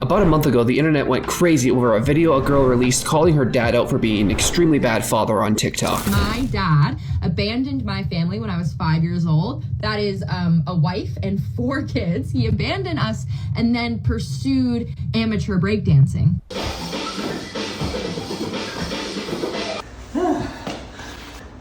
About a month ago, the internet went crazy over a video a girl released calling her dad out for being an extremely bad father on TikTok. My dad abandoned my family when I was 5 years old. That is a wife and 4 kids. He abandoned us and then pursued amateur breakdancing.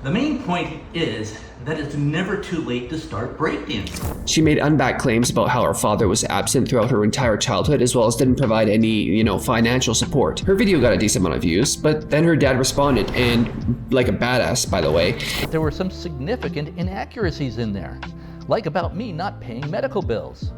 The main point is that it's never too late to start breakdancing. She made unbacked claims about how her father was absent throughout her entire childhood, as well as didn't provide any, financial support. Her video got a decent amount of views, but then her dad responded, and like a badass, by the way. There were some significant inaccuracies in there, like about me not paying medical bills.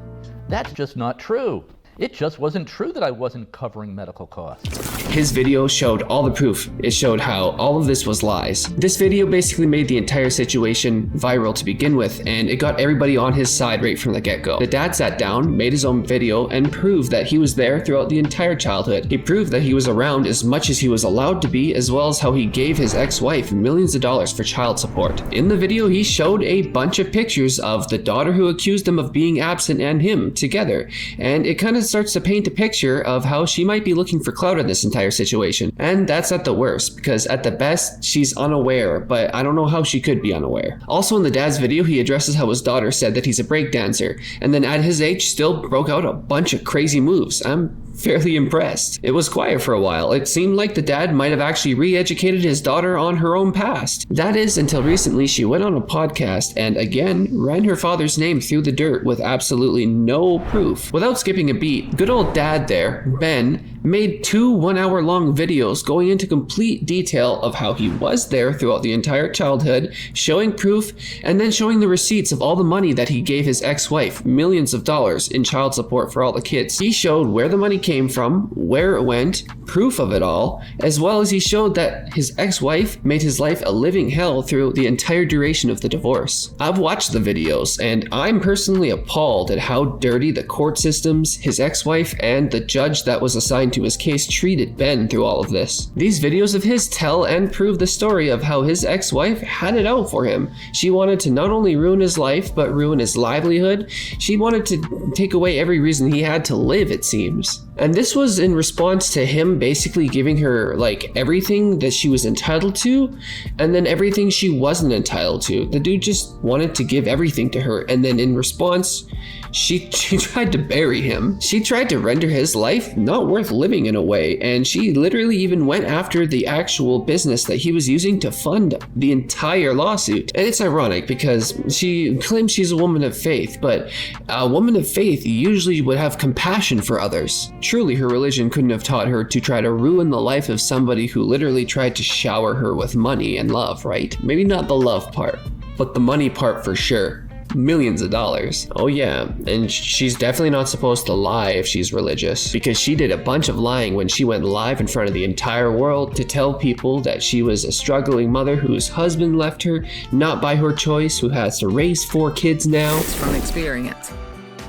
That's just not true. It just wasn't true that I wasn't covering medical costs. His video showed all the proof. It showed how all of this was lies. This video basically made the entire situation viral to begin with, and it got everybody on his side right from the get-go. The dad sat down, made his own video, and proved that he was there throughout the entire childhood. He proved that he was around as much as he was allowed to be, as well as how he gave his ex-wife millions of dollars for child support. In the video, he showed a bunch of pictures of the daughter who accused him of being absent and him together, and it kind of starts to paint a picture of how she might be looking for clout in this entire situation. And that's at the worst, because at the best, she's unaware, but I don't know how she could be unaware. Also in the dad's video, he addresses how his daughter said that he's a breakdancer, and then at his age still broke out a bunch of crazy moves. I'm fairly impressed. It was quiet for a while. It seemed like the dad might have actually re-educated his daughter on her own past. That is, until recently she went on a podcast and again ran her father's name through the dirt with absolutely no proof. Without skipping a beat, good old dad there, Ben, made 2 one-hour-long videos going into complete detail of how he was there throughout the entire childhood, showing proof, and then showing the receipts of all the money that he gave his ex-wife, millions of dollars in child support for all the kids. He showed where the money came from, where it went, proof of it all, as well as he showed that his ex-wife made his life a living hell through the entire duration of the divorce. I've watched the videos, and I'm personally appalled at how dirty the court systems, his ex-wife, and the judge that was assigned to his case treated Ben through all of this. These videos of his tell and prove the story of how his ex-wife had it out for him. She wanted to not only ruin his life, but ruin his livelihood. She wanted to take away every reason he had to live, it seems. And this was in response to him basically giving her everything that she was entitled to, and then everything she wasn't entitled to. The dude just wanted to give everything to her, and then in response, she tried to bury him. She tried to render his life not worth living in a way, and she literally even went after the actual business that he was using to fund the entire lawsuit. And it's ironic because she claims she's a woman of faith, but a woman of faith usually would have compassion for others. Truly, her religion couldn't have taught her to try to ruin the life of somebody who literally tried to shower her with money and love, right? Maybe not the love part, but the money part for sure. Millions of dollars. Oh yeah, and she's definitely not supposed to lie if she's religious, because she did a bunch of lying when she went live in front of the entire world to tell people that she was a struggling mother whose husband left her, not by her choice, who has to raise 4 kids now. From experience.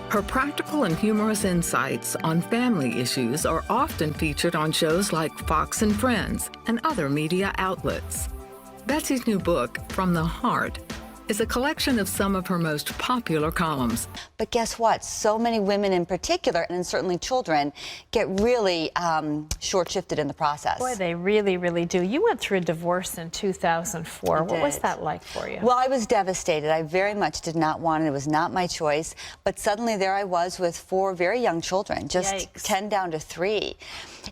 Her practical and humorous insights on family issues are often featured on shows like Fox and Friends and other media outlets. Betsy's new book, From the Heart, is a collection of some of her most popular columns. But guess what? So many women in particular, and certainly children, get really short-shifted in the process. Boy, they really, really do. You went through a divorce in 2004. What was that like for you? Well, I was devastated. I very much did not want it. It was not my choice. But suddenly there I was with 4 very young children, just Yikes. 10 down to 3.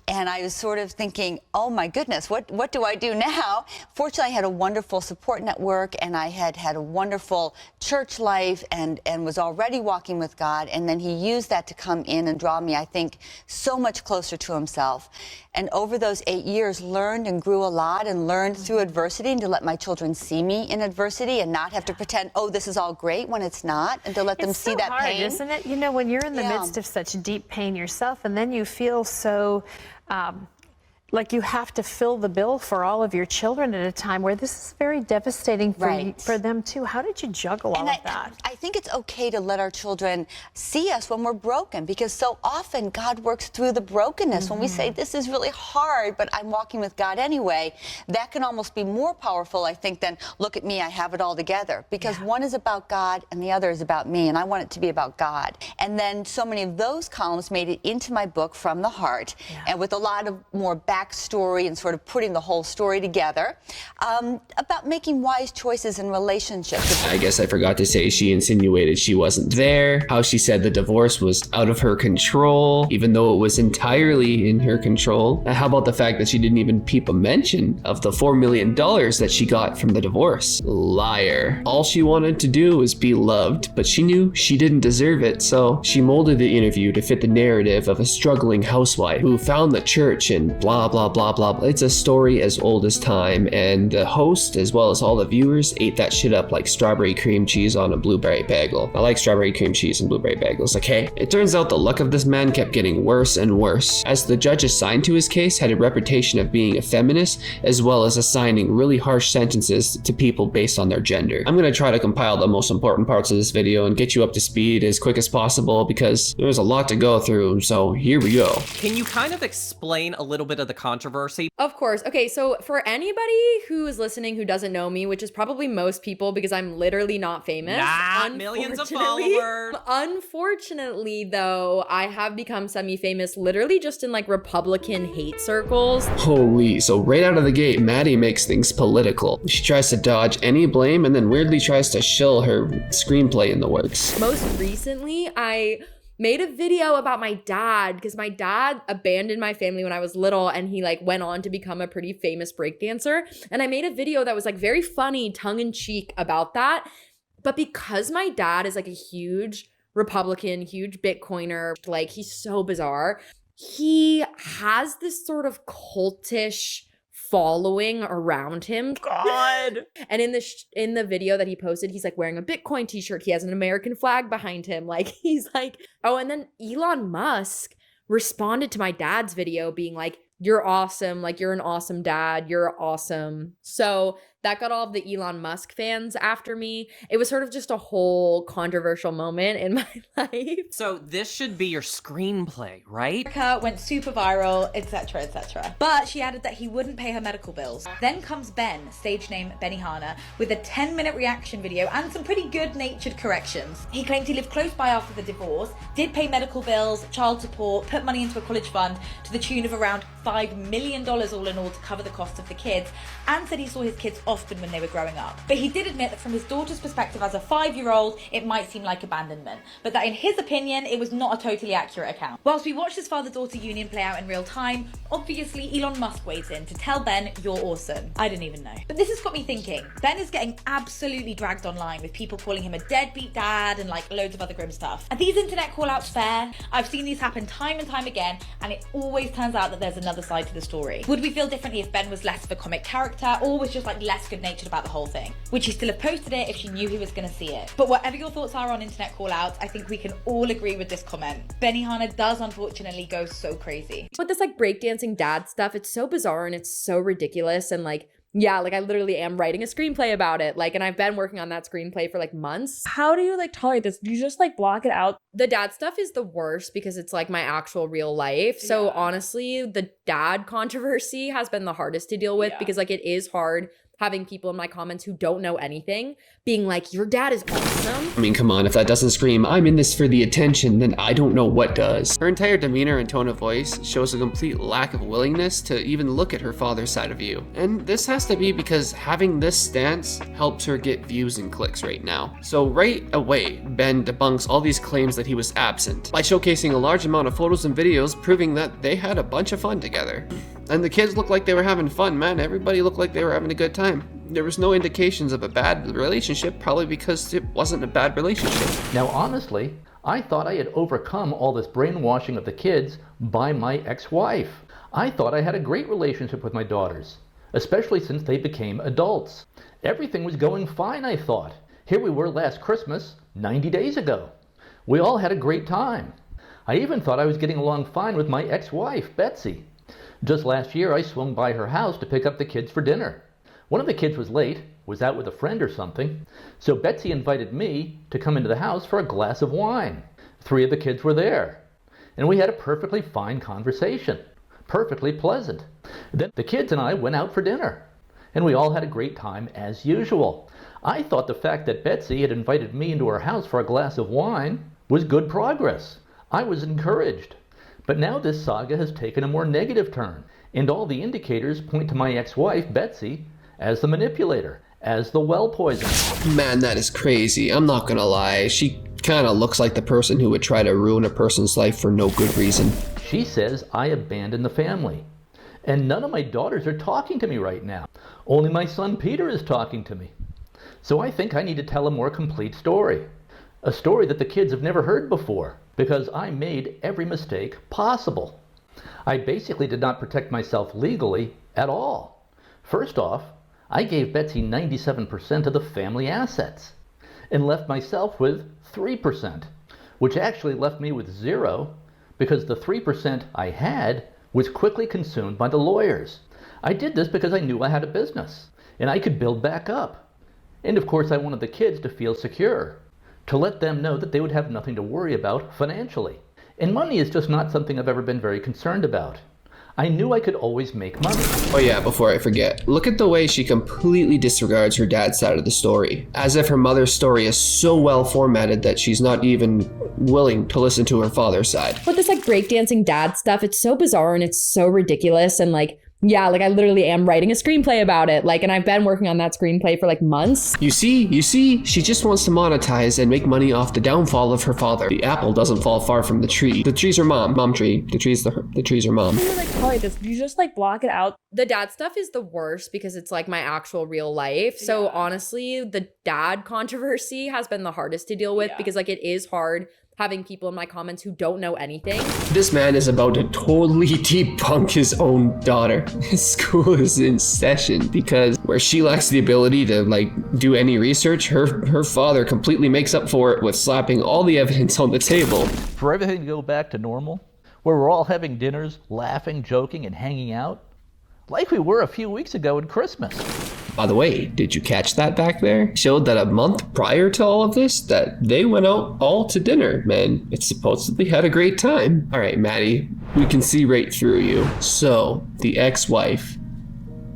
And I was sort of thinking, oh my goodness, what do I do now? Fortunately, I had a wonderful support network, and I had a wonderful church life and was already walking with God. And then he used that to come in and draw me, I think, so much closer to himself. And over those 8 years, learned and grew a lot, and learned through adversity, and to let my children see me in adversity and not have to pretend, oh, this is all great when it's not, and to let them see that pain. It's so hard, isn't it? You know, when you're in the midst of such deep pain yourself, and then you feel so like you have to fill the bill for all of your children at a time where this is very devastating for them too. How did you juggle all of that? I think it's okay to let our children see us when we're broken, because so often God works through the brokenness. When we say this is really hard, but I'm walking with God anyway, that can almost be more powerful, I think, than look at me, I have it all together. Because one is about God and the other is about me, and I want it to be about God. And then so many of those columns made it into my book, From the Heart, and with a lot of more backstory and sort of putting the whole story together, about making wise choices in relationships. I guess I forgot to say she insinuated she wasn't there, how she said the divorce was out of her control, even though it was entirely in her control. And how about the fact that she didn't even peep a mention of the $4 million that she got from the divorce? Liar. All she wanted to do was be loved, but she knew she didn't deserve it, so she molded the interview to fit the narrative of a struggling housewife who found the church and blah, blah, blah, blah. It's a story as old as time, and the host, as well as all the viewers, ate that shit up like strawberry cream cheese on a blueberry bagel. I like strawberry cream cheese and blueberry bagels, okay? It turns out the luck of this man kept getting worse and worse, as the judge assigned to his case had a reputation of being a feminist, as well as assigning really harsh sentences to people based on their gender. I'm gonna try to compile the most important parts of this video and get you up to speed as quick as possible, because there's a lot to go through, so here we go. Can you kind of explain a little bit of the controversy? Of course. Okay, so for anybody who is listening who doesn't know me, which is probably most people because I'm literally not famous. Millions of followers. Unfortunately, though, I have become semi-famous literally just in like Republican hate circles. Holy, so right out of the gate, Maddie makes things political. She tries to dodge any blame and then weirdly tries to shill her screenplay in the works. Most recently, I made a video about my dad because my dad abandoned my family when I was little, and he like went on to become a pretty famous breakdancer. And I made a video that was like very funny, tongue-in-cheek about that. But because my dad is like a huge Republican, huge Bitcoiner, like he's so bizarre, he has this sort of cultish following around him. God. And in the video that he posted, he's like wearing a Bitcoin t-shirt. He has an American flag behind him. Like he's like, oh, and then Elon Musk responded to my dad's video being like, you're awesome. Like you're an awesome dad. You're awesome. So that got all of the Elon Musk fans after me. It was sort of just a whole controversial moment in my life. So this should be your screenplay, right? America went super viral, etc., etc. But she added that he wouldn't pay her medical bills. Then comes Ben, stage name Benny Hart, with a 10-minute reaction video and some pretty good-natured corrections. He claimed he lived close by after the divorce, did pay medical bills, child support, put money into a college fund to the tune of around $5 million all in all to cover the cost of the kids, and said he saw his kids often when they were growing up. But he did admit that from his daughter's perspective as a 5-year-old, it might seem like abandonment, but that in his opinion, it was not a totally accurate account. Whilst we watched this father-daughter union play out in real time, obviously Elon Musk weighs in to tell Ben, you're awesome. I didn't even know. But this has got me thinking, Ben is getting absolutely dragged online with people calling him a deadbeat dad and like loads of other grim stuff. Are these internet call-outs fair? I've seen these happen time and time again, and it always turns out that there's another side to the story. Would we feel differently if Ben was less of a comic character or was just like less good-natured about the whole thing? Would she still have posted it if she knew he was going to see it? But whatever your thoughts are on internet call-outs, I think we can all agree with this comment. Benny Hart does unfortunately go so crazy. With this like breakdancing dad stuff, it's so bizarre and it's so ridiculous, and like, yeah, like I literally am writing a screenplay about it. Like, and I've been working on that screenplay for like months. How do you like tolerate this? Do you just like block it out? The dad stuff is the worst because it's like my actual real life. So honestly, the dad controversy has been the hardest to deal with because like it is hard having people in my comments who don't know anything being like, your dad is awesome. I mean, come on, if that doesn't scream, I'm in this for the attention, then I don't know what does. Her entire demeanor and tone of voice shows a complete lack of willingness to even look at her father's side of you. And this has to be because having this stance helps her get views and clicks right now. So right away, Ben debunks all these claims that he was absent by showcasing a large amount of photos and videos proving that they had a bunch of fun together. And the kids looked like they were having fun, man. Everybody looked like they were having a good time. There was no indications of a bad relationship, probably because it wasn't a bad relationship. Now honestly, I thought I had overcome all this brainwashing of the kids by my ex-wife. I thought I had a great relationship with my daughters, especially since they became adults. Everything was going fine, I thought. Here we were last Christmas, 90 days ago. We all had a great time. I even thought I was getting along fine with my ex-wife, Betsy. Just last year, I swung by her house to pick up the kids for dinner. One of the kids was late, was out with a friend or something, so Betsy invited me to come into the house for a glass of wine. 3 of the kids were there, and we had a perfectly fine conversation, perfectly pleasant. Then the kids and I went out for dinner, and we all had a great time as usual. I thought the fact that Betsy had invited me into her house for a glass of wine was good progress. I was encouraged. But now this saga has taken a more negative turn, and all the indicators point to my ex-wife, Betsy, as the manipulator, as the well poisoner. Man, that is crazy. I'm not gonna lie. She kind of looks like the person who would try to ruin a person's life for no good reason. She says I abandoned the family. And none of my daughters are talking to me right now. Only my son Peter is talking to me. So I think I need to tell a more complete story. A story that the kids have never heard before, because I made every mistake possible. I basically did not protect myself legally at all. First off, I gave Betsy 97% of the family assets and left myself with 3%, which actually left me with 0 because the 3% I had was quickly consumed by the lawyers. I did this because I knew I had a business and I could build back up. And of course I wanted the kids to feel secure, to let them know that they would have nothing to worry about financially. And money is just not something I've ever been very concerned about. I knew I could always make money. Oh yeah, before I forget, look at the way she completely disregards her dad's side of the story, as if her mother's story is so well formatted that she's not even willing to listen to her father's side. With this like breakdancing dad stuff, it's so bizarre and it's so ridiculous, and like, yeah, like I literally am writing a screenplay about it. Like, and I've been working on that screenplay for like months. You see, she just wants to monetize and make money off the downfall of her father. The apple doesn't fall far from the tree. The tree's her mom tree. The tree's her mom. You're like, Holly, you just like block it out. The dad stuff is the worst because it's like my actual real life. So honestly, the dad controversy has been the hardest to deal with because like it is hard having people in my comments who don't know anything. This man is about to totally debunk his own daughter. His school is in session because where she lacks the ability to like do any research, her father completely makes up for it with slapping all the evidence on the table. For everything to go back to normal, where we're all having dinners, laughing, joking, and hanging out, like we were a few weeks ago at Christmas. By the way, did you catch that back there? Showed that a month prior to all of this, that they went out all to dinner, man. It supposedly had a great time. All right, Maddie, we can see right through you. So, the ex-wife.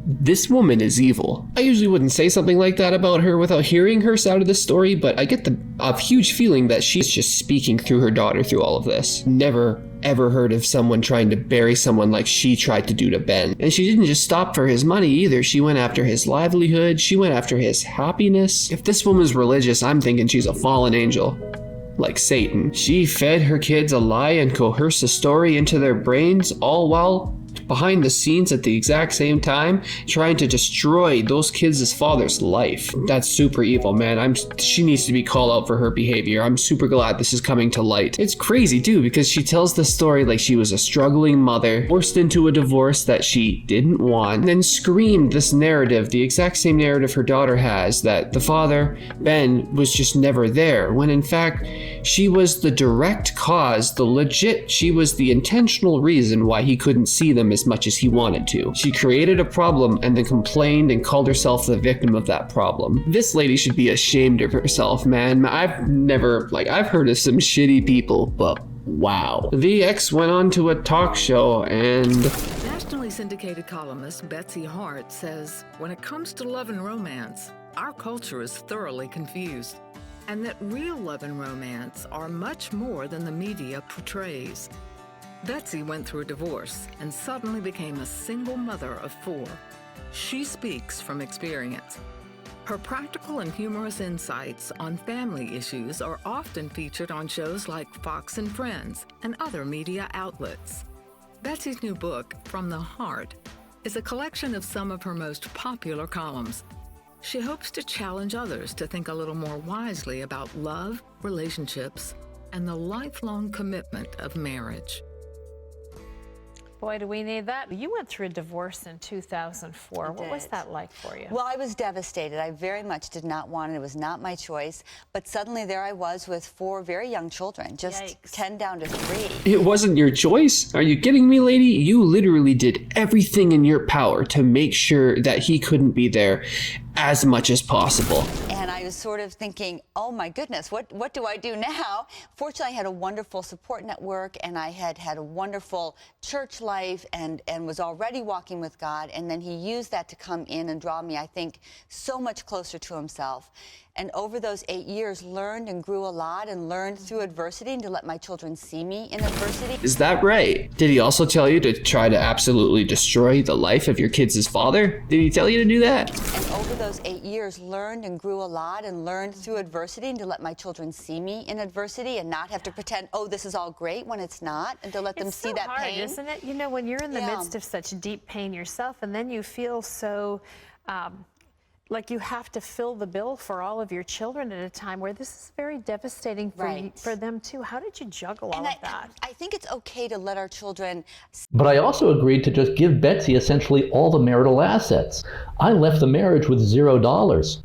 This woman is evil. I usually wouldn't say something like that about her without hearing her side of the story, but I get a huge feeling that she's just speaking through her daughter through all of this. Never ever heard of someone trying to bury someone like she tried to do to Ben. And she didn't just stop for his money either. She went after his livelihood. She went after his happiness. If this woman's religious, I'm thinking she's a fallen angel. Like Satan. She fed her kids a lie and coerced a story into their brains, all while behind the scenes at the exact same time trying to destroy those kids' father's life. That's super evil, man. She needs to be called out for her behavior. I'm super glad this is coming to light. It's crazy too because she tells the story like she was a struggling mother forced into a divorce that she didn't want, and then screamed this narrative, the exact same narrative her daughter has, that the father, Ben, was just never there, when in fact she was the direct cause, she was the intentional reason why he couldn't see them as much as he wanted to. She created a problem and then complained and called herself the victim of that problem. This lady should be ashamed of herself, man. I've heard of some shitty people, but wow. The ex went on to a talk show and... Nationally syndicated columnist Madi Hart says, when it comes to love and romance, our culture is thoroughly confused, and that real love and romance are much more than the media portrays. Betsy went through a divorce and suddenly became a single mother of 4. She speaks from experience. Her practical and humorous insights on family issues are often featured on shows like Fox and Friends and other media outlets. Betsy's new book, From the Heart, is a collection of some of her most popular columns. She hopes to challenge others to think a little more wisely about love, relationships, and the lifelong commitment of marriage. Boy, do we need that. You went through a divorce in 2004. What was that like for you? Well, I was devastated. I very much did not want it. It was not my choice. But suddenly there I was with 4 very young children, just Yikes. 10 down to 3. It wasn't your choice? Are you kidding me, lady? You literally did everything in your power to make sure that he couldn't be there as much as possible. And I was sort of thinking, oh my goodness, what do I do now? Fortunately, I had a wonderful support network, and I had a wonderful church life and was already walking with God. And then he used that to come in and draw me, I think, so much closer to himself. And over those 8 years, learned and grew a lot, and learned through adversity and to let my children see me in adversity. Is that right? Did he also tell you to try to absolutely destroy the life of your kids' father? Did he tell you to do that? And over those 8 years, learned and grew a lot, and learned through adversity and to let my children see me in adversity and not have to pretend, oh, this is all great when it's not, and to let them see that hard, pain. Isn't it? You know, when you're in the midst of such deep pain yourself, and then you feel so like you have to fill the bill for all of your children at a time where this is very devastating for them too. How did you juggle all of that? I think it's okay to let our children. But I also agreed to just give Betsy essentially all the marital assets. I left the marriage with $0.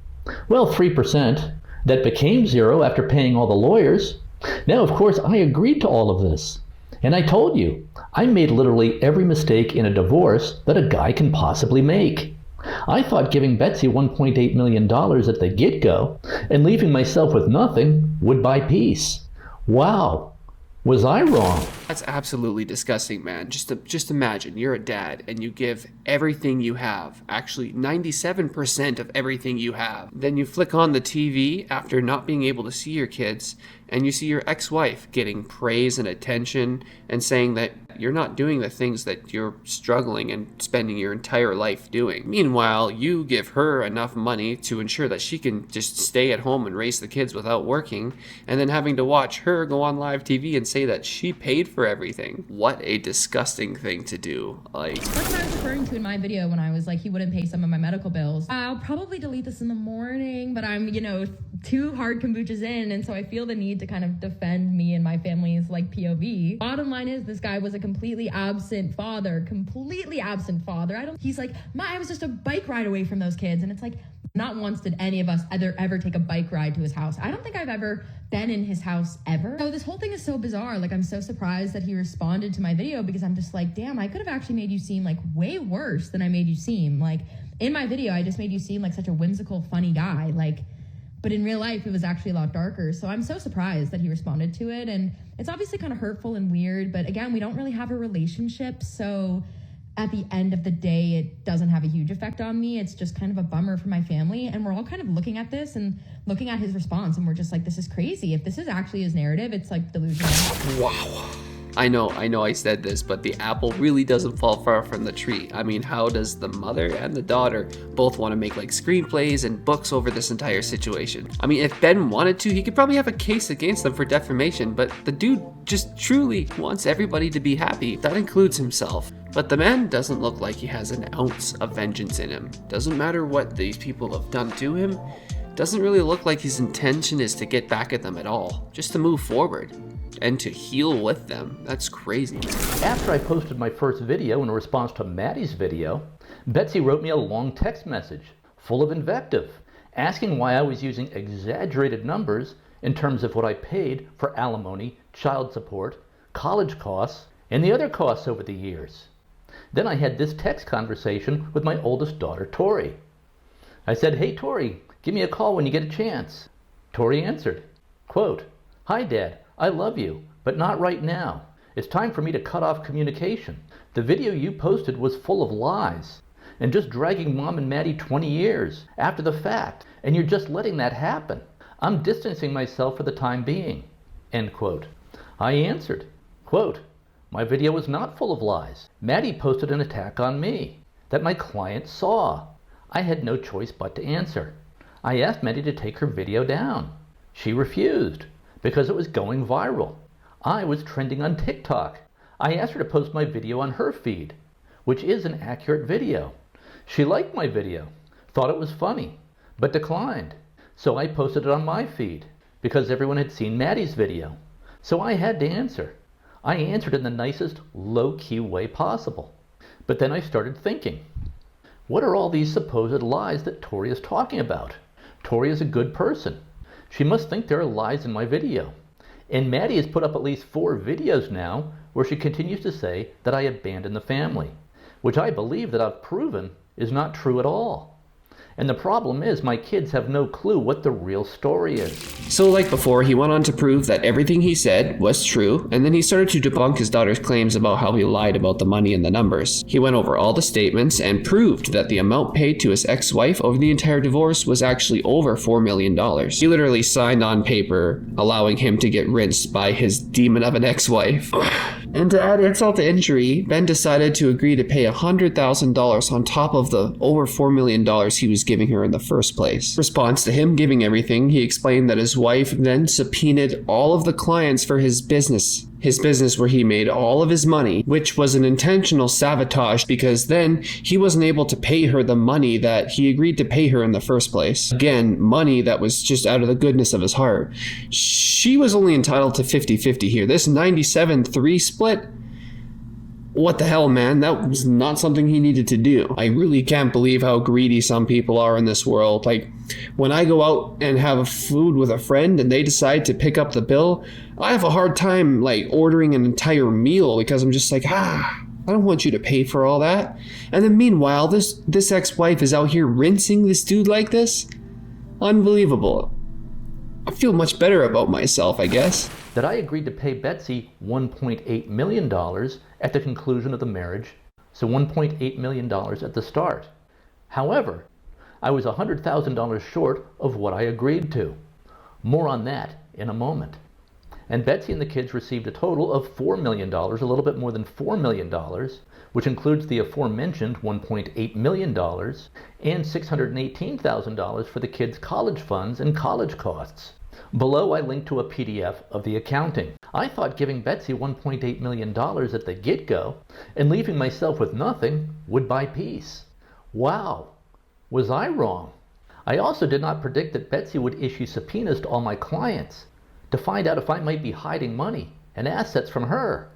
Well, 3%. That became 0 after paying all the lawyers. Now, of course, I agreed to all of this. And I told you, I made literally every mistake in a divorce that a guy can possibly make. I thought giving Betsy $1.8 million at the get-go and leaving myself with nothing would buy peace. Wow, was I wrong? That's absolutely disgusting, man. Just imagine you're a dad and you give everything you have, actually 97% of everything you have. Then you flick on the TV after not being able to see your kids, and you see your ex-wife getting praise and attention and saying that you're not doing the things that you're struggling and spending your entire life doing. Meanwhile, you give her enough money to ensure that she can just stay at home and raise the kids without working, and then having to watch her go on live TV and say that she paid for everything. What a disgusting thing to do. Like, that's what I was referring to in my video when I was like, he wouldn't pay some of my medical bills. I'll probably delete this in the morning, but I'm, 2 hard kombuchas in, and so I feel the need to kind of defend me and my family's like POV. Bottom line is, this guy was a completely absent father. He's like, I was just a bike ride away from those kids. And it's like, not once did any of us ever take a bike ride to his house. I don't think I've ever been in his house ever. So this whole thing is so bizarre. Like, I'm so surprised that he responded to my video, because I'm just like, damn, I could have actually made you seem like way worse than I made you seem. Like, in my video, I just made you seem like such a whimsical, funny guy. Like, but in real life, it was actually a lot darker. So I'm so surprised that he responded to it. And it's obviously kind of hurtful and weird, but again, we don't really have a relationship. So at the end of the day, it doesn't have a huge effect on me. It's just kind of a bummer for my family. And we're all kind of looking at this and looking at his response, and we're just like, this is crazy. If this is actually his narrative, it's like delusional. wow. I know I said this, but the apple really doesn't fall far from the tree. I mean, how does the mother and the daughter both want to make like screenplays and books over this entire situation? I mean, if Ben wanted to, he could probably have a case against them for defamation, but the dude just truly wants everybody to be happy. That includes himself. But the man doesn't look like he has an ounce of vengeance in him. Doesn't matter what these people have done to him. Doesn't really look like his intention is to get back at them at all. Just to move forward. And to heal with them. That's crazy. After I posted my first video in response to Maddie's video, Betsy wrote me a long text message full of invective, asking why I was using exaggerated numbers in terms of what I paid for alimony, child support, college costs, and the other costs over the years. Then I had this text conversation with my oldest daughter, Tori. I said, "Hey Tori, give me a call when you get a chance." Tori answered, quote, "Hi Dad, I love you, but not right now. It's time for me to cut off communication. The video you posted was full of lies and just dragging Mom and Maddie 20 years after the fact, and you're just letting that happen. I'm distancing myself for the time being." End quote. I answered, quote, "My video was not full of lies. Maddie posted an attack on me that my client saw. I had no choice but to answer. I asked Maddie to take her video down. She refused, because it was going viral. I was trending on TikTok. I asked her to post my video on her feed, which is an accurate video. She liked my video, thought it was funny, but declined. So I posted it on my feed, because everyone had seen Maddie's video. So I had to answer. I answered in the nicest, low-key way possible. But then I started thinking, what are all these supposed lies that Tori is talking about? Tori is a good person. She must think there are lies in my video. And Madi has put up at least 4 videos now where she continues to say that I abandoned the family, which I believe that I've proven is not true at all. And the problem is my kids have no clue what the real story is. So like before, he went on to prove that everything he said was true, and then he started to debunk his daughter's claims about how he lied about the money and the numbers. He went over all the statements and proved that the amount paid to his ex-wife over the entire divorce was actually over $4 million. He literally signed on paper allowing him to get rinsed by his demon of an ex-wife. And to add insult to injury, Ben decided to agree to pay $100,000 on top of the over $4 million he was giving her in the first place. In response to him giving everything, he explained that his wife then subpoenaed all of the clients for his business where he made all of his money, which was an intentional sabotage because then he wasn't able to pay her the money that he agreed to pay her in the first place. Again, money that was just out of the goodness of his heart. She was only entitled to 50-50 here. This 97-3 split, what the hell, man? That was not something he needed to do. I really can't believe how greedy some people are in this world. Like, when I go out and have food with a friend and they decide to pick up the bill, I have a hard time, like, ordering an entire meal because I'm just like, I don't want you to pay for all that. And then meanwhile, this ex-wife is out here rinsing this dude like this? Unbelievable. I feel much better about myself, I guess. That I agreed to pay Betsy $1.8 million at the conclusion of the marriage, so $1.8 million at the start. However, I was $100,000 short of what I agreed to. More on that in a moment. And Betsy and the kids received a total of $4 million, a little bit more than $4 million, which includes the aforementioned $1.8 million and $618,000 for the kids' college funds and college costs. Below, I linked to a PDF of the accounting. I thought giving Betsy $1.8 million at the get-go and leaving myself with nothing would buy peace. Wow, was I wrong? I also did not predict that Betsy would issue subpoenas to all my clients to find out if I might be hiding money and assets from her.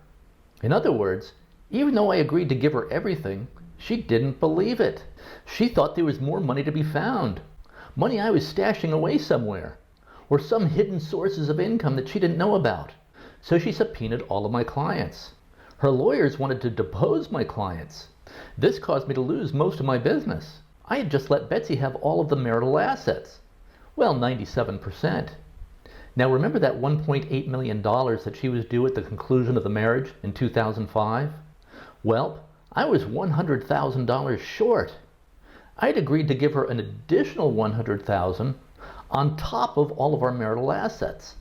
In other words, even though I agreed to give her everything, she didn't believe it. She thought there was more money to be found. Money I was stashing away somewhere, or some hidden sources of income that she didn't know about. So she subpoenaed all of my clients. Her lawyers wanted to depose my clients. This caused me to lose most of my business. I had just let Betsy have all of the marital assets. Well, 97%. Now remember that $1.8 million that she was due at the conclusion of the marriage in 2005? Well, I was $100,000 short. I'd agreed to give her an additional $100,000 on top of all of our marital assets.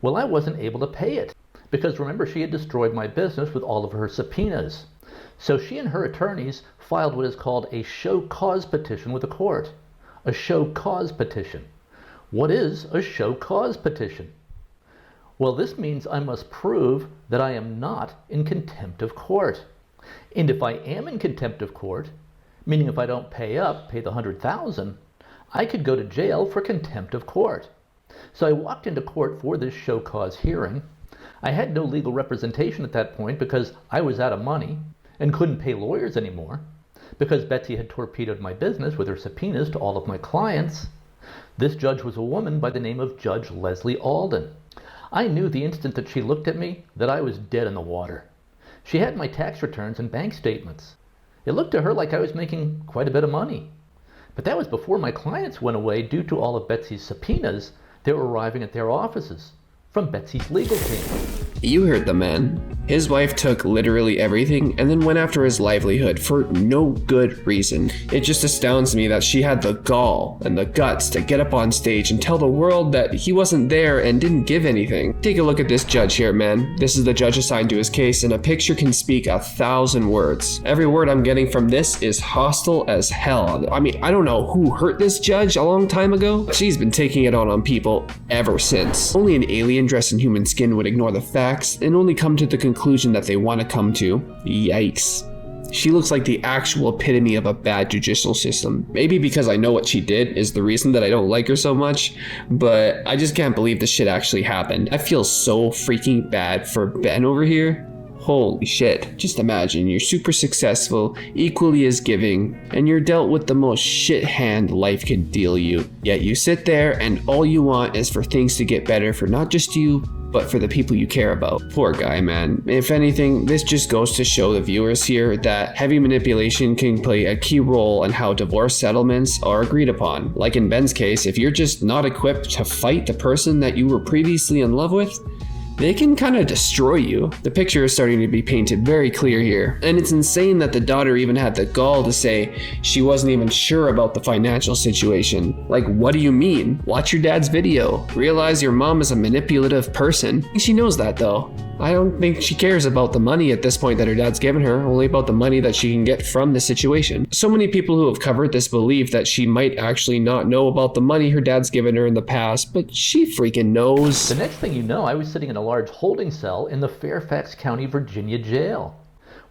Well, I wasn't able to pay it because remember she had destroyed my business with all of her subpoenas. So she and her attorneys filed what is called a show cause petition with the court. A show cause petition. What is a show cause petition? Well, this means I must prove that I am not in contempt of court. And if I am in contempt of court, meaning if I don't pay the $100,000, I could go to jail for contempt of court. So I walked into court for this show cause hearing. I had no legal representation at that point because I was out of money and couldn't pay lawyers anymore because Betsy had torpedoed my business with her subpoenas to all of my clients. This judge was a woman by the name of Judge Leslie Alden. I knew the instant that she looked at me that I was dead in the water. She had my tax returns and bank statements. It looked to her like I was making quite a bit of money. But that was before my clients went away due to all of Betsy's subpoenas that were arriving at their offices from Betsy's legal team. You heard the man. His wife took literally everything and then went after his livelihood for no good reason. It just astounds me that she had the gall and the guts to get up on stage and tell the world that he wasn't there and didn't give anything. Take a look at this judge here, man. This is the judge assigned to his case, and a picture can speak 1,000 words. Every word I'm getting from this is hostile as hell. I mean, I don't know who hurt this judge a long time ago, but she's been taking it on people ever since. Only an alien dressed in human skin would ignore the facts and only come to the conclusion that they want to come to. Yikes. She looks like the actual epitome of a bad judicial system. Maybe because I know what she did is the reason that I don't like her so much, but I just can't believe this shit actually happened. I feel so freaking bad for Ben over here. Holy shit. Just imagine, you're super successful, equally as giving, and you're dealt with the most shit hand life can deal you. Yet you sit there and all you want is for things to get better for not just you, but for the people you care about. Poor guy, man. If anything, this just goes to show the viewers here that heavy manipulation can play a key role in how divorce settlements are agreed upon. Like in Ben's case, if you're just not equipped to fight the person that you were previously in love with, they can kind of destroy you. The picture is starting to be painted very clear here. And it's insane that the daughter even had the gall to say she wasn't even sure about the financial situation. Like, what do you mean? Watch your dad's video. Realize your mom is a manipulative person. She knows that though. I don't think she cares about the money at this point that her dad's given her, only about the money that she can get from the situation. So many people who have covered this believe that she might actually not know about the money her dad's given her in the past, but she freaking knows. The next thing you know, I was sitting in a large holding cell in the Fairfax County, Virginia jail,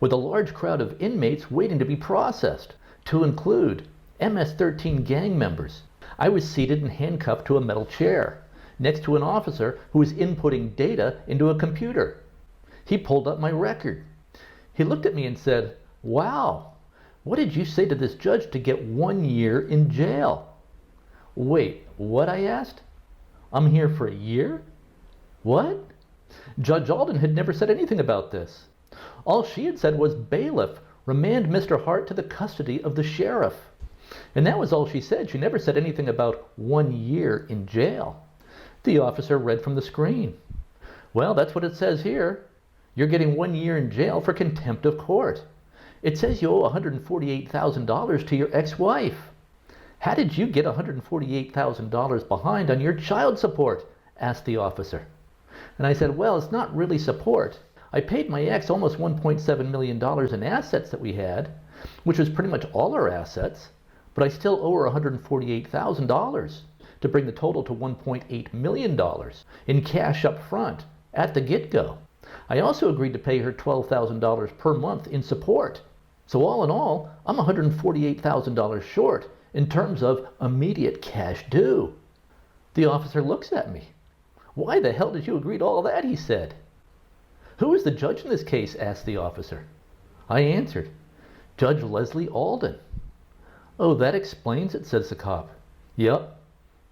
with a large crowd of inmates waiting to be processed, to include MS-13 gang members. I was seated and handcuffed to a metal chair, next to an officer who was inputting data into a computer. He pulled up my record. He looked at me and said, "Wow, what did you say to this judge to get 1 year in jail?" "Wait, what?" I asked. "I'm here for a year? What?" Judge Alden had never said anything about this. All she had said was, "Bailiff, remand Mr. Hart to the custody of the sheriff." And that was all she said. She never said anything about 1 year in jail. The officer read from the screen. "Well, that's what it says here. You're getting 1 year in jail for contempt of court. It says you owe $148,000 to your ex-wife. How did you get $148,000 behind on your child support?" asked the officer. And I said, "Well, it's not really support. I paid my ex almost $1.7 million in assets that we had, which was pretty much all our assets, but I still owe her $148,000. to bring the total to $1.8 million in cash up front at the get-go. I also agreed to pay her $12,000 per month in support. So all in all, I'm $148,000 short in terms of immediate cash due." The officer looks at me. "Why the hell did you agree to all that?" he said. "Who is the judge in this case?" asked the officer. I answered, "Judge Leslie Alden." "Oh, that explains it," says the cop. "Yep.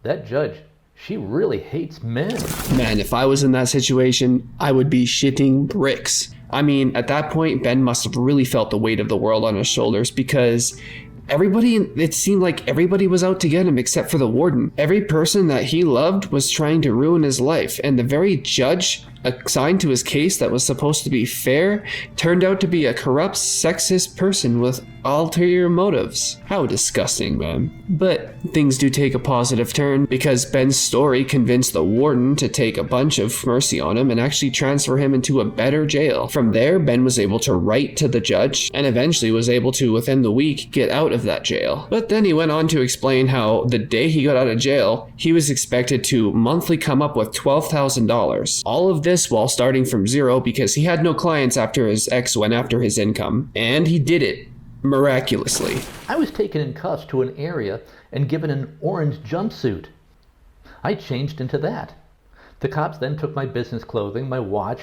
That judge, she really hates men." Man, if I was in that situation, I would be shitting bricks. I mean, at that point, Ben must have really felt the weight of the world on his shoulders because it seemed like everybody was out to get him except for the warden. Every person that he loved was trying to ruin his life, and the very judge assigned to his case that was supposed to be fair turned out to be a corrupt, sexist person with ulterior motives. How disgusting, man. But things do take a positive turn because Ben's story convinced the warden to take a bunch of mercy on him and actually transfer him into a better jail. From there, Ben was able to write to the judge and eventually was able to, within the week, get out of that jail. But then he went on to explain how the day he got out of jail, he was expected to monthly come up with $12,000. All of this while starting from zero because he had no clients after his ex went after his income. And he did it. Miraculously. I was taken in cuffs to an area and given an orange jumpsuit. I changed into that. The cops then took my business clothing, my watch,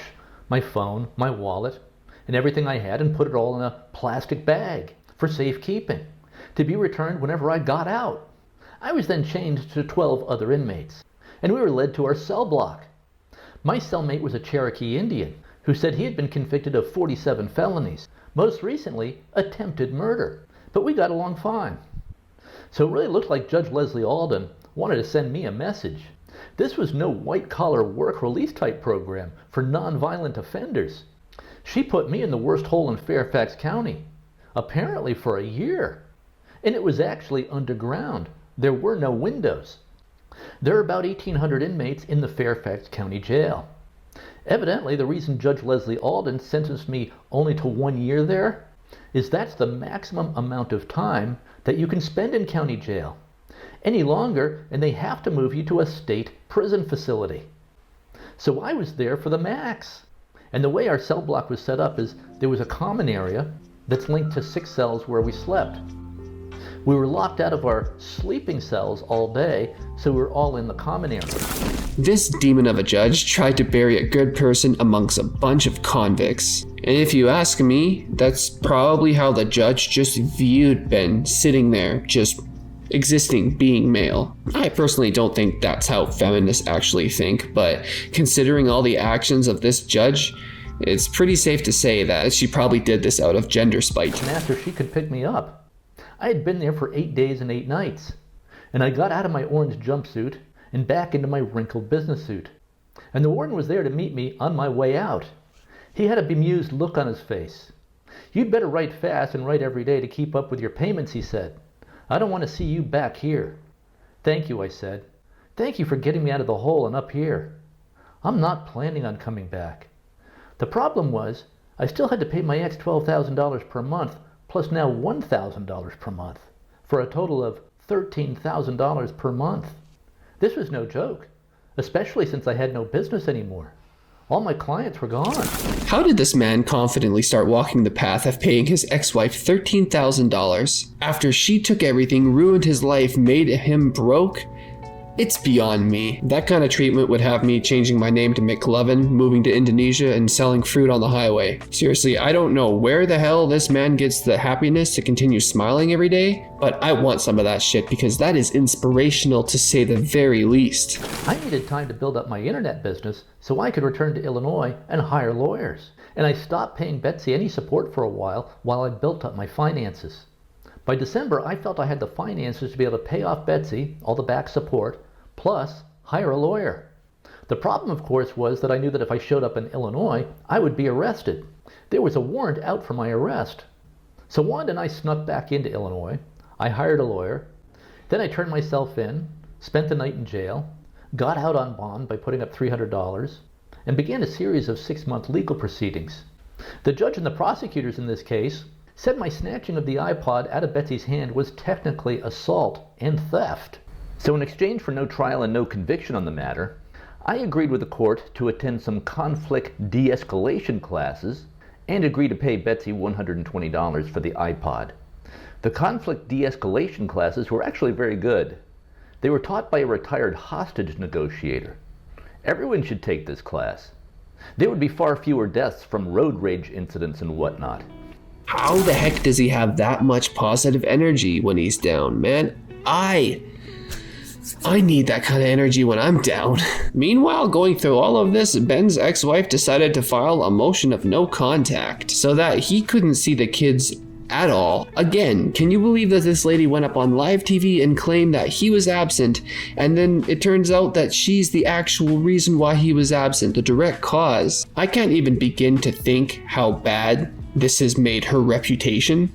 my phone, my wallet, and everything I had and put it all in a plastic bag for safekeeping, to be returned whenever I got out. I was then changed to 12 other inmates, and we were led to our cell block. My cellmate was a Cherokee Indian who said he had been convicted of 47 felonies, most recently attempted murder, but we got along fine. So it really looked like Judge Leslie Alden wanted to send me a message. This was no white-collar work release type program for non-violent offenders. She put me in the worst hole in Fairfax County, apparently for a year. And it was actually underground. There were no windows. There are about 1,800 inmates in the Fairfax County Jail. Evidently, the reason Judge Leslie Alden sentenced me only to 1 year there is that's the maximum amount of time that you can spend in county jail. Any longer, and they have to move you to a state prison facility. So I was there for the max. And the way our cell block was set up is there was a common area, that's linked to 6 cells where we slept. We were locked out of our sleeping cells all day, so we were all in the common area. This demon of a judge tried to bury a good person amongst a bunch of convicts. And if you ask me, that's probably how the judge just viewed Ben, sitting there, just existing, being male. I personally don't think that's how feminists actually think, but considering all the actions of this judge, it's pretty safe to say that she probably did this out of gender spite. And after she could pick me up, I had been there for 8 days and 8 nights, and I got out of my orange jumpsuit and back into my wrinkled business suit. And the warden was there to meet me on my way out. He had a bemused look on his face. "You'd better write fast and write every day to keep up with your payments," he said. "I don't want to see you back here." "Thank you," I said. "Thank you for getting me out of the hole and up here. I'm not planning on coming back." The problem was, I still had to pay my ex $12,000 per month, plus now $1,000 per month, for a total of $13,000 per month. This was no joke, especially since I had no business anymore. All my clients were gone. How did this man confidently start walking the path of paying his ex-wife $13,000 after she took everything, ruined his life, made him broke? It's beyond me. That kind of treatment would have me changing my name to McLovin, moving to Indonesia, and selling fruit on the highway. Seriously, I don't know where the hell this man gets the happiness to continue smiling every day, but I want some of that shit because that is inspirational to say the very least. I needed time to build up my internet business so I could return to Illinois and hire lawyers. And I stopped paying Betsy any support for a while I built up my finances. By December, I felt I had the finances to be able to pay off Betsy, all the back support, plus hire a lawyer. The problem, of course, was that I knew that if I showed up in Illinois, I would be arrested. There was a warrant out for my arrest. So Wanda and I snuck back into Illinois. I hired a lawyer. Then I turned myself in, spent the night in jail, got out on bond by putting up $300, and began a series of 6-month legal proceedings. The judge and the prosecutors in this case said my snatching of the iPod out of Betsy's hand was technically assault and theft. So in exchange for no trial and no conviction on the matter, I agreed with the court to attend some conflict de-escalation classes and agreed to pay Betsy $120 for the iPod. The conflict de-escalation classes were actually very good. They were taught by a retired hostage negotiator. Everyone should take this class. There would be far fewer deaths from road rage incidents and whatnot. How the heck does he have that much positive energy when he's down, man? I need that kind of energy when I'm down. Meanwhile, going through all of this, Ben's ex-wife decided to file a motion of no contact so that he couldn't see the kids at all. Again, can you believe that this lady went up on live TV and claimed that he was absent, and then it turns out that she's the actual reason why he was absent, the direct cause? I can't even begin to think how bad this has made her reputation,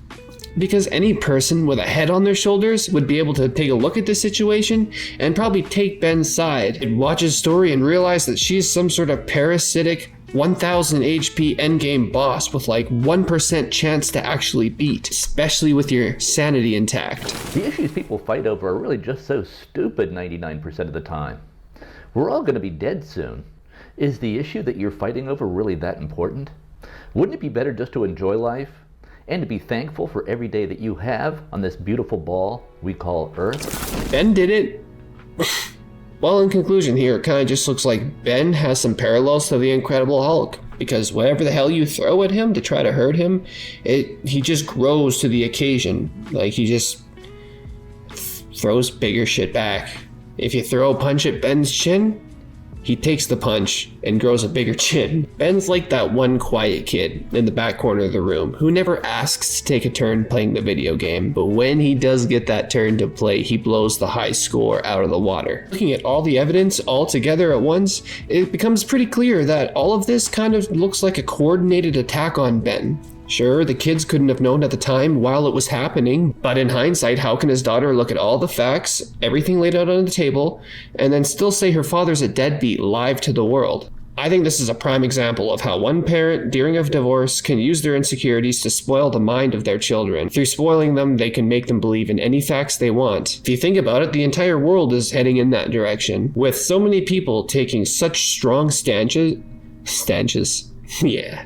because any person with a head on their shoulders would be able to take a look at this situation and probably take Ben's side and watch his story and realize that she's some sort of parasitic 1000 HP endgame boss with like 1% chance to actually beat, especially with your sanity intact. The issues people fight over are really just so stupid 99% of the time. We're all going to be dead soon. Is the issue that you're fighting over really that important? Wouldn't it be better just to enjoy life and to be thankful for every day that you have on this beautiful ball we call Earth? Ben did it. Well, in conclusion here, it kind of just looks like Ben has some parallels to the Incredible Hulk, because whatever the hell you throw at him to try to hurt him, he just grows to the occasion. Like, he just throws bigger shit back. If you throw a punch at Ben's chin, he takes the punch and grows a bigger chin. Ben's like that one quiet kid in the back corner of the room who never asks to take a turn playing the video game, but when he does get that turn to play, he blows the high score out of the water. Looking at all the evidence all together at once, it becomes pretty clear that all of this kind of looks like a coordinated attack on Ben. Sure, the kids couldn't have known at the time while it was happening, but in hindsight, how can his daughter look at all the facts, everything laid out on the table, and then still say her father's a deadbeat live to the world? I think this is a prime example of how one parent, during a divorce, can use their insecurities to spoil the mind of their children. Through spoiling them, they can make them believe in any facts they want. If you think about it, the entire world is heading in that direction, with so many people taking such strong stances. Yeah.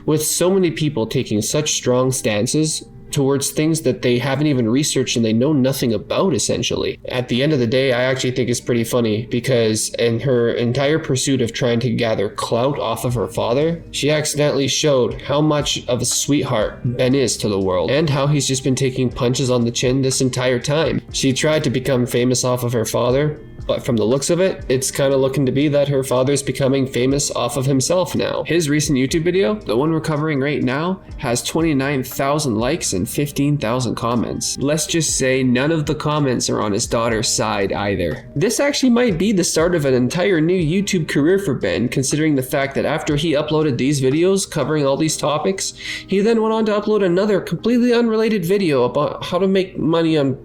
With so many people taking such strong stances towards things that they haven't even researched and they know nothing about, essentially. At the end of the day, I actually think it's pretty funny because in her entire pursuit of trying to gather clout off of her father, she accidentally showed how much of a sweetheart Ben is to the world and how he's just been taking punches on the chin this entire time. She tried to become famous off of her father, but from the looks of it, it's kind of looking to be that her father's becoming famous off of himself now. His recent YouTube video, the one we're covering right now, has 29,000 likes and 15,000 comments. Let's just say none of the comments are on his daughter's side either. This actually might be the start of an entire new YouTube career for Ben, considering the fact that after he uploaded these videos covering all these topics, he then went on to upload another completely unrelated video about how to make money on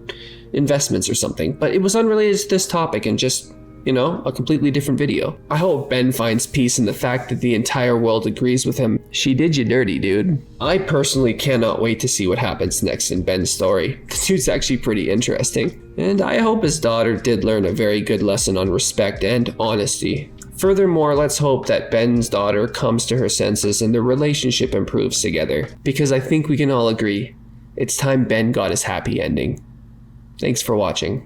investments or something, but it was unrelated to this topic and just, you know, a completely different video. I hope Ben finds peace in the fact that the entire world agrees with him. She did you dirty, dude. I personally cannot wait to see what happens next in Ben's story. The dude's actually pretty interesting. And I hope his daughter did learn a very good lesson on respect and honesty. Furthermore, let's hope that Ben's daughter comes to her senses and their relationship improves together. Because I think we can all agree, it's time Ben got his happy ending. Thanks for watching.